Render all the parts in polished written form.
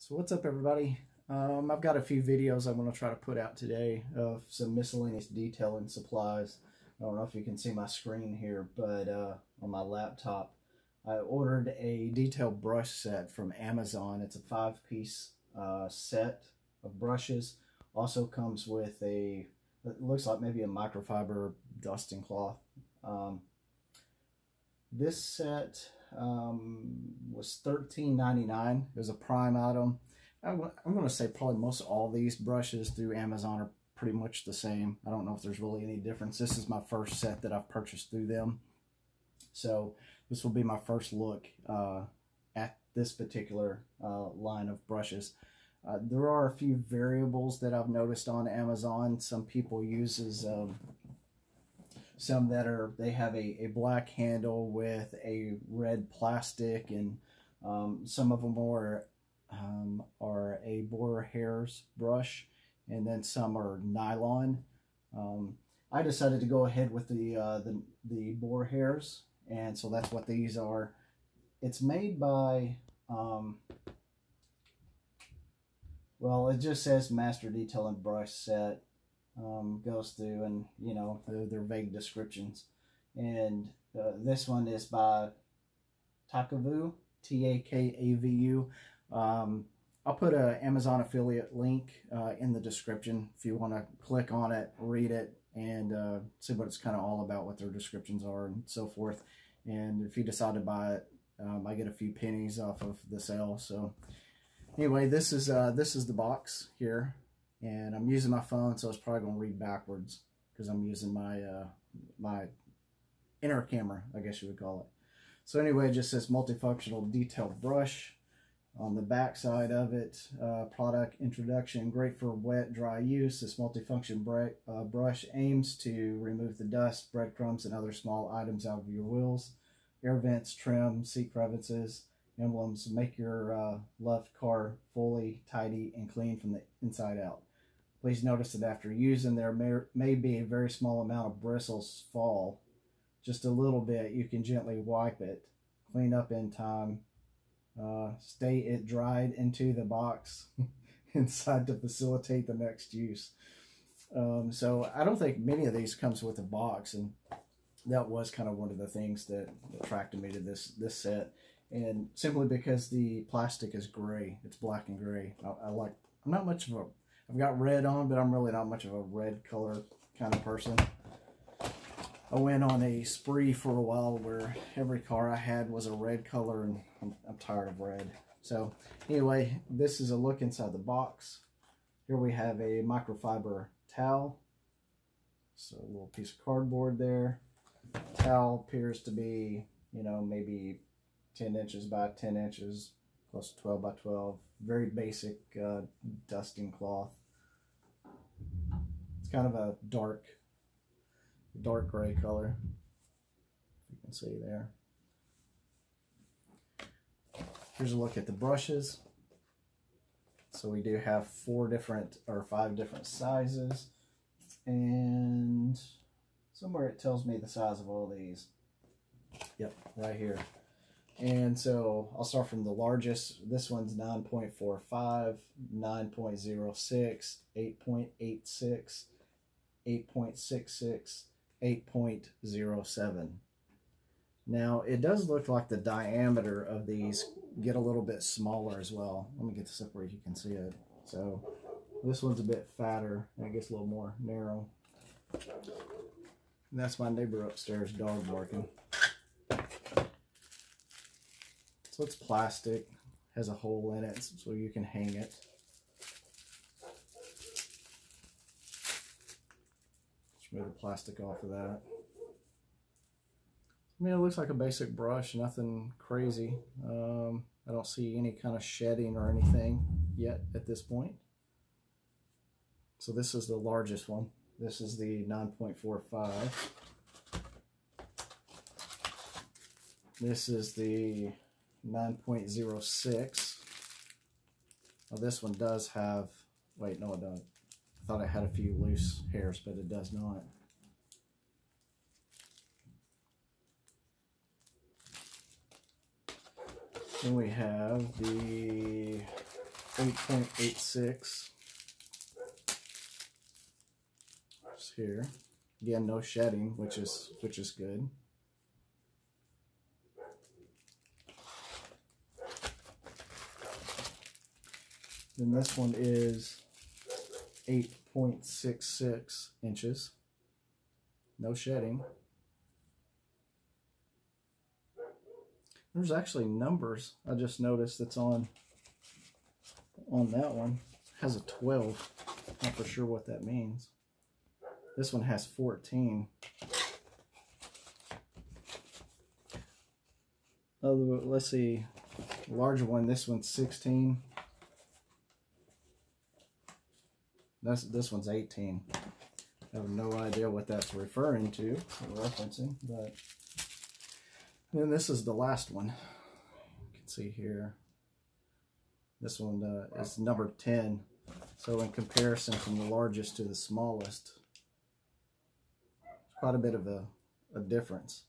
So what's up, everybody? I've got a few videos I'm going to try to put out today of some miscellaneous detailing supplies. I don't know if you can see my screen here, but on my laptop I ordered a detail brush set from Amazon. It's a 5-piece set of brushes. Also comes with it looks like maybe a microfiber dusting cloth. This set was $13.99. It was a Prime item. I'm going to say probably most all these brushes through Amazon are pretty much the same. I don't know if there's really any difference. This is my first set that I've purchased through them. So this will be my first look at this particular line of brushes. There are a few variables that I've noticed on Amazon. Some people uses some that they have a black handle with a red plastic, and some of them are a boar hairs brush, and then some are nylon. I decided to go ahead with the boar hairs, and so that's what these are. It's made by well, it just says Master Detail and Brush Set. Goes through, and you know, they're vague descriptions. And this one is by Takavu, Takavu. I'll put an Amazon affiliate link in the description if you want to click on it, read it, and see what it's kind of all about, what their descriptions are, and so forth. And if you decide to buy it, I get a few pennies off of the sale. So anyway, this is the box here. And I'm using my phone, so it's probably going to read backwards because I'm using my my inner camera, I guess you would call it. So anyway, it just says multifunctional detailed brush. On the back side of it, product introduction, great for wet, dry use. This multifunction brush aims to remove the dust, breadcrumbs, and other small items out of your wheels. Air vents, trim, seat crevices, emblems. Make your left car fully tidy and clean from the inside out. Please notice that after using, there may be a very small amount of bristles fall. Just a little bit. You can gently wipe it. Clean up in time. Stay it dried into the box inside to facilitate the next use. So I don't think many of these comes with a box, and that was kind of one of the things that attracted me to this set. And simply because the plastic is gray, it's black and gray. I'm not much of a, I've got red on, but I'm really not much of a red color kind of person. I went on a spree for a while where every car I had was a red color, and I'm tired of red. So anyway, this is a look inside the box. Here we have a microfiber towel. So a little piece of cardboard there. Towel appears to be, you know, maybe 10 inches by 10 inches, plus 12 by 12. Very basic dusting cloth. It's kind of a dark gray color, you can see there. Here's a look at the brushes. So we do have 5 different sizes, and somewhere it tells me the size of all these. Yep, right here. And so I'll start from the largest. This one's 9.45, 9.06, 8.86, 8.66, 8.07. Now it does look like the diameter of these get a little bit smaller as well. Let me get this up where you can see it. So this one's a bit fatter, and it gets a little more narrow. And that's my neighbor upstairs dog barking. So it's plastic, has a hole in it so you can hang it. Just remove the plastic off of that. I mean, it looks like a basic brush, nothing crazy. I don't see any kind of shedding or anything yet at this point. So this is the largest one. This is the 9.45. This is the 9.06. Well, this one does have, wait, no it doesn't. I thought it had a few loose hairs, but it does not. Then we have the 8.86. Just here. Again, no shedding, which is good. Then this one is 8.66 inches. No shedding. There's actually numbers I just noticed that's on that one. It has a 12. Not for sure what that means. This one has 14. Let's see. Larger one, this one's 16. This one's 18. I have no idea what that's referring to or referencing, but then this is the last one. You can see here. This one is number 10. So in comparison from the largest to the smallest, quite a bit of a difference.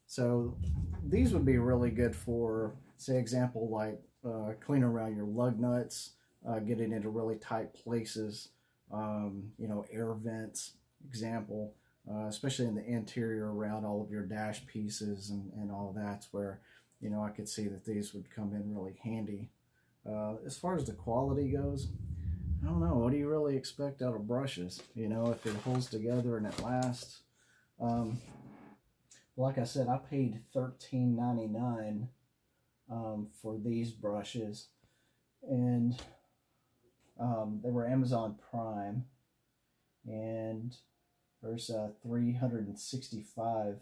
So these would be really good for, say, example like cleaning around your lug nuts, getting into really tight places, you know, air vents, example, especially in the interior around all of your dash pieces and all that's where, you know, I could see that these would come in really handy. As far as the quality goes, I don't know, what do you really expect out of brushes? You know, if it holds together and it lasts. Like I said, I paid $13.99 for these brushes, and they were Amazon Prime, and there's 365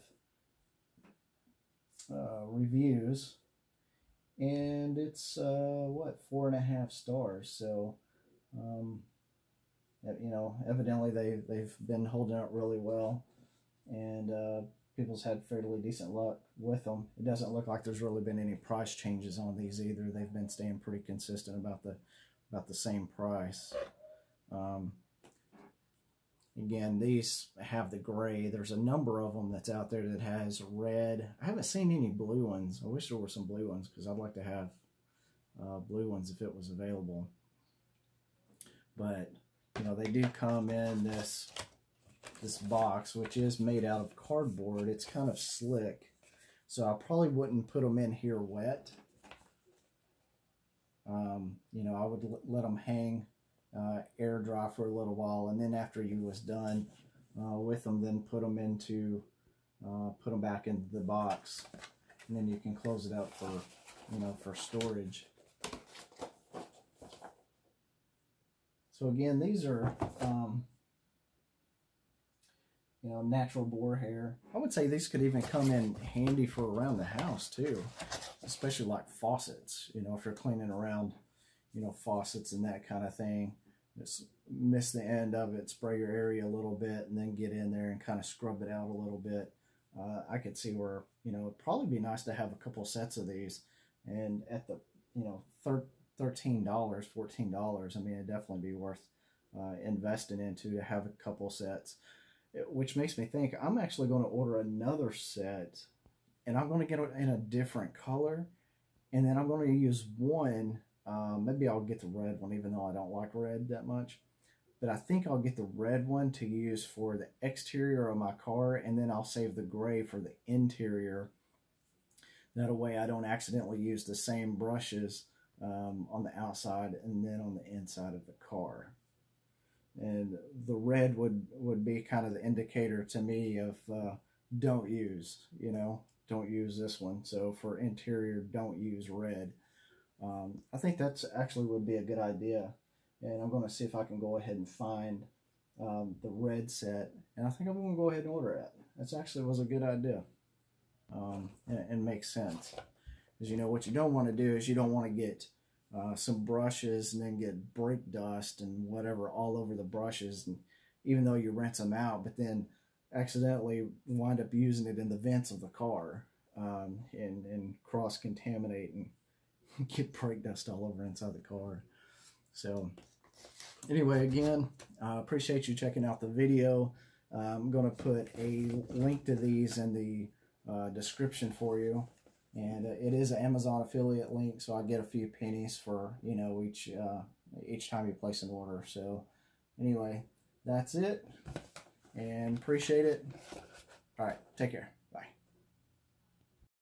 reviews, and it's what, 4.5 stars. So you know, evidently they've been holding up really well, and people's had fairly decent luck with them. It doesn't look like there's really been any price changes on these either. They've been staying pretty consistent about the same price. Again, these have the gray. There's a number of them that's out there that has red. I haven't seen any blue ones. I wish there were some blue ones because I'd like to have blue ones if it was available. But you know, they do come in this box, which is made out of cardboard. It's kind of slick, so I probably wouldn't put them in here wet. You know, I would let them hang, air dry for a little while, and then after you was done with them, then put them back into the box, and then you can close it up for, you know, for storage. So again, these are you know, natural boar hair. I would say these could even come in handy for around the house too, especially like faucets. You know, if you're cleaning around, you know, faucets and that kind of thing, just miss the end of it, spray your area a little bit, and then get in there and kind of scrub it out a little bit. I could see where, you know, it'd probably be nice to have a couple sets of these, and at the, you know, $13, $14, I mean, it'd definitely be worth investing into to have a couple sets. Which makes me think I'm actually going to order another set, and I'm going to get it in a different color, and then I'm going to use one, maybe I'll get the red one, even though I don't like red that much, but I think I'll get the red one to use for the exterior of my car, and then I'll save the gray for the interior. That way I don't accidentally use the same brushes on the outside and then on the inside of the car. And the red would be kind of the indicator to me of don't use, you know, don't use this one. So for interior, don't use red. I think that's actually would be a good idea. And I'm going to see if I can go ahead and find the red set. And I think I'm going to go ahead and order it. That actually was a good idea. And makes sense. Because, you know, what you don't want to do is you don't want to get some brushes and then get brake dust and whatever all over the brushes, and even though you rinse them out, but then accidentally wind up using it in the vents of the car, and cross-contaminate and get brake dust all over inside the car. So anyway, again, I appreciate you checking out the video. I'm going to put a link to these in the description for you. And it is an Amazon affiliate link, so I get a few pennies for, you know, each time you place an order. So anyway, that's it, and appreciate it. All right, take care.